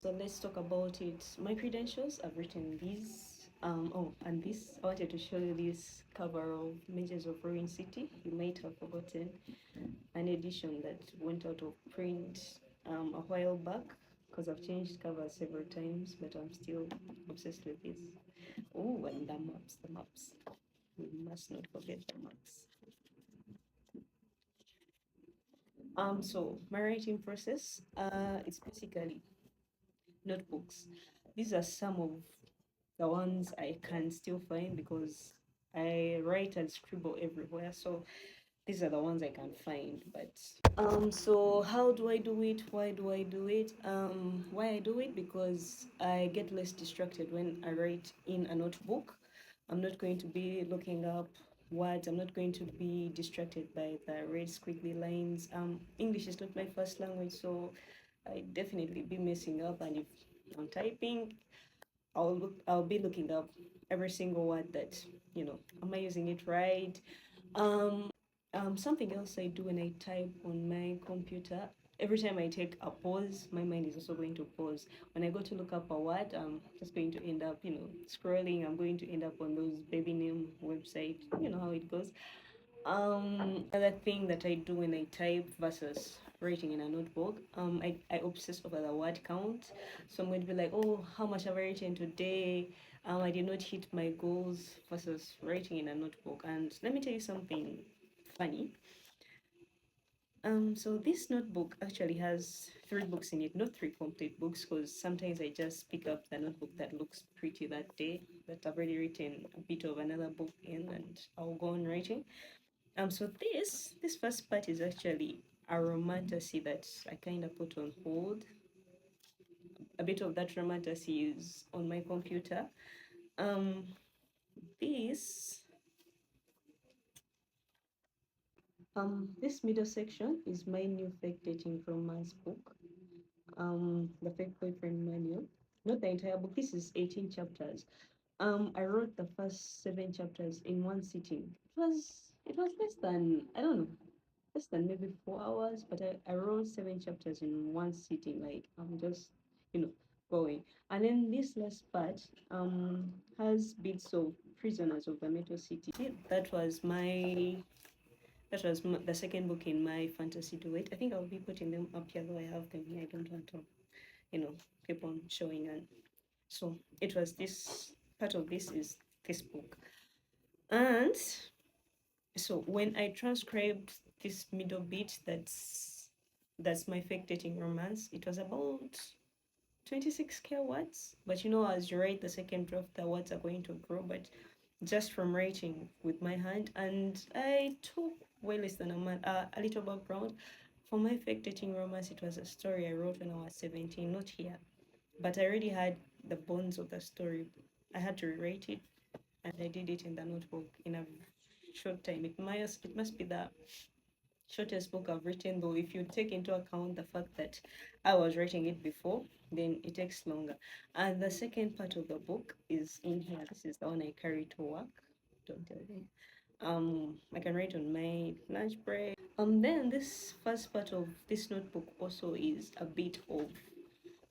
So let's talk about it. My credentials, I've written these. And this, I wanted to show you this cover of Mages of Ruin City. You might have forgotten an edition that went out of print a while back because I've changed covers several times, but I'm still obsessed with this. Oh, and the maps, the maps. We must not forget the maps. So my writing process, it's basically notebooks. These are some of the ones I can still find because I write and scribble everywhere. So these are the ones I can find. But so how do I do it? Why do I do it? Why I do it because I get less distracted when I write in a notebook. I'm not going to be looking up words. I'm not going to be distracted by the red squiggly lines. English is not my first language, so I definitely be messing up. And if I'm typing, I'll be looking up every single word that, am I using it right? Um, Something else I do when I type on my computer, every time I take a pause, my mind is also going to pause. When I go to look up a word, I'm just going to end up, scrolling. I'm going to end up on those baby name website. You know how it goes. Other thing that I do when I type versus writing in a notebook, I obsess over the word count. So I'm going to be like, oh, how much have I written today? I did not hit my goals versus writing in a notebook. And let me tell you something funny. So this notebook actually has three books in it, not three complete books, because sometimes I just pick up the notebook that looks pretty that day, that I've already written a bit of another book in, and I'll go on writing. So this first part is actually a romantasy that I kind of put on hold. A bit of that romantasy is on my computer. Um, this this middle section is my new fake dating romance book. The fake boyfriend manual. Not the entire book. This is 18 chapters. I wrote the first 7 chapters in one sitting. It was less than, I don't know, less than maybe 4 hours, but I wrote 7 chapters in one sitting. Like I'm just, you know, going. And then this last part has bits of Prisoners of the Metal City. The second book in my fantasy duet. I think I'll be putting them up here, though I have them here. I don't want to, keep on showing. And so it was this part of this is this book. And so when I transcribed this middle bit, that's my fake dating romance, it was about 26K words. But as you write the second draft, the words are going to grow. But just from writing with my hand, and I took way less than a month. A little background for my fake dating romance. It was a story I wrote when I was 17, not here, but I already had the bones of the story. I had to rewrite it, and I did it in the notebook in a short time. It must be the shortest book I've written, though. If you take into account the fact that I was writing it before, then it takes longer. And the second part of the book is in here. This is the one I carry to work. Don't tell me. I can write on my lunch break. Then this first part of this notebook also is a bit of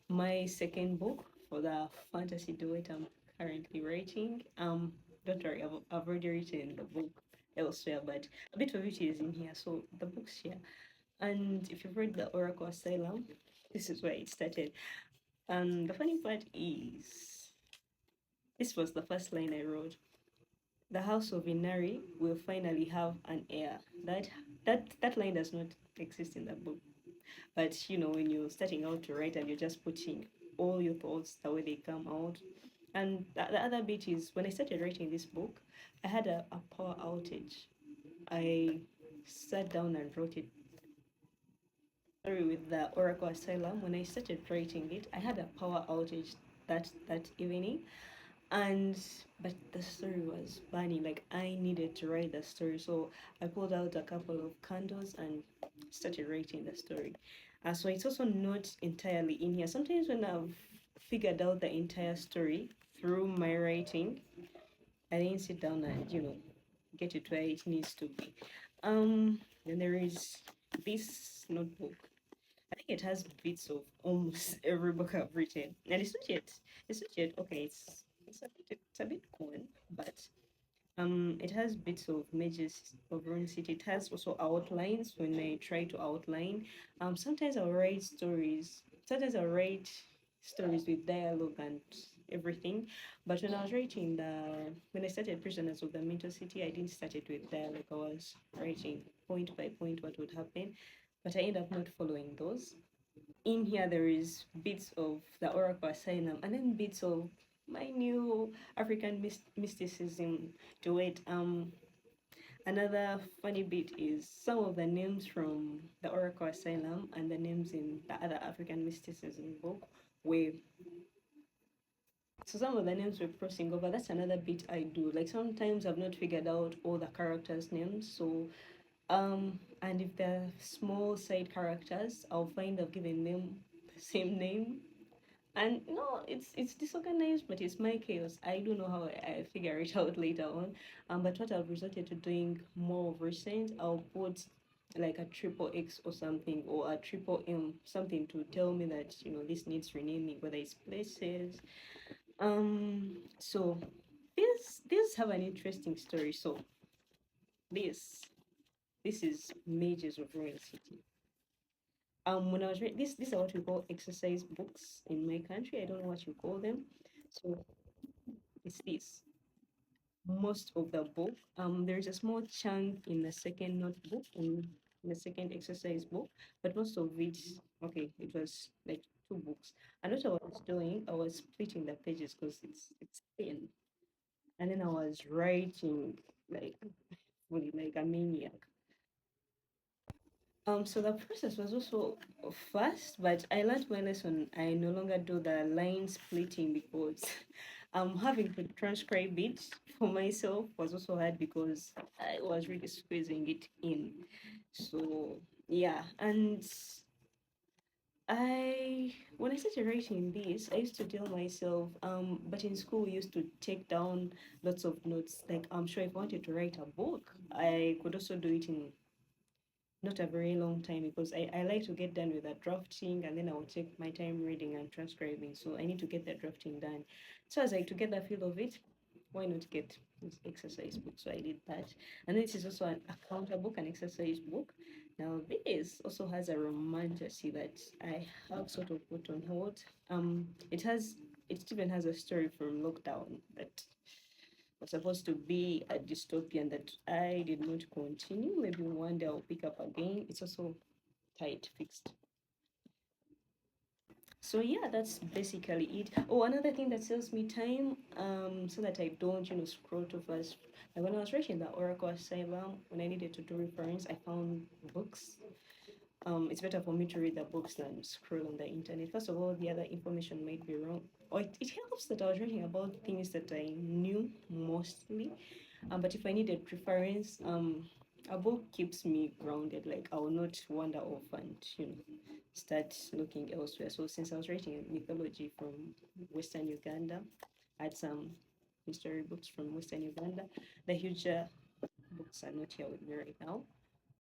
my second book for the fantasy duet I'm currently writing. Don't worry, I've already written the book elsewhere, but a bit of it is in here. So the book's here. And if you've read the Oracle Asylum, this is where it started. And the funny part is, this was the first line I wrote. The house of Inari will finally have an heir. That line does not exist in the book. But when you're starting out to write and you're just putting all your thoughts the way they come out. And the other bit is when I started writing this book, I had a power outage. I sat down and wrote it. Sorry, with the Oracle Asylum, when I started writing it, I had a power outage that evening, and but the story was burning. Like I needed to write the story, so I pulled out a couple of candles and started writing the story. So it's also not entirely in here. Sometimes when I've figured out the entire story through my writing, I didn't sit down and get it where it needs to be. Then there is this notebook. I think it has bits of almost every book I've written, and it's not yet okay. It's a bit common, but it has bits of Mages of Rune City. It has also outlines when I try to outline. Sometimes I'll write stories. Sometimes I'll write stories with dialogue and everything. But when I started Prisoners of the Mental City, I didn't start it with dialogue. I was writing point by point what would happen. But I end up not following those. In here there is bits of the Oracle Asylum and then bits of my new African mysticism to it. Another funny bit is some of the names from the Oracle Asylum and the names in the other African mysticism book were so some of the names were crossing over. That's another bit I do. Like sometimes I've not figured out all the characters' names, so and if they're small side characters, I'll find I've given them the same name. And no, it's disorganized, but it's my chaos. I don't know how I figure it out later on. But what I've resorted to doing more of recent, I'll put like a triple X or something, or a triple M, something to tell me that this needs renaming, whether it's places. So these have an interesting story. So this this is Mages of Royal City. When I was reading these are what we call exercise books in my country. I don't know what you call them. So it's this. Most of the book. There's a small chunk in the second notebook in the second exercise book, but most of it, okay, it was like two books. And what I was doing, I was splitting the pages because it's thin, and then I was writing like fully like a maniac. So the process was also fast, but I learned my lesson. I no longer do the line splitting because having to transcribe it for myself was also hard because I was really squeezing it in. So yeah, and when I started writing this, I used to tell myself, but in school we used to take down lots of notes. Like I'm sure if I wanted to write a book, I could also do it in not a very long time because I like to get done with the drafting and then I will take my time reading and transcribing. So I need to get the drafting done. So as I to get the feel of it, why not get this exercise book? So I did that. And this is also an account book, an exercise book. Now this also has a romantasy that I have sort of put on hold. It even has a story from lockdown that was supposed to be a dystopian that I did not continue. Maybe one day I'll pick up again. It's also tight, fixed. So yeah, that's basically it. Oh, another thing that saves me time, so that I don't, scroll too fast. Like when I was writing the Oracle Asylum, when I needed to do reference, I found books. It's better for me to read the books than scroll on the internet. First of all, the other information might be wrong. Or it helps that I was writing about things that I knew mostly. But if I needed preference, a book keeps me grounded. Like I will not wander off and start looking elsewhere. So since I was writing mythology from Western Uganda, I had some history books from Western Uganda. The huge books are not here with me right now.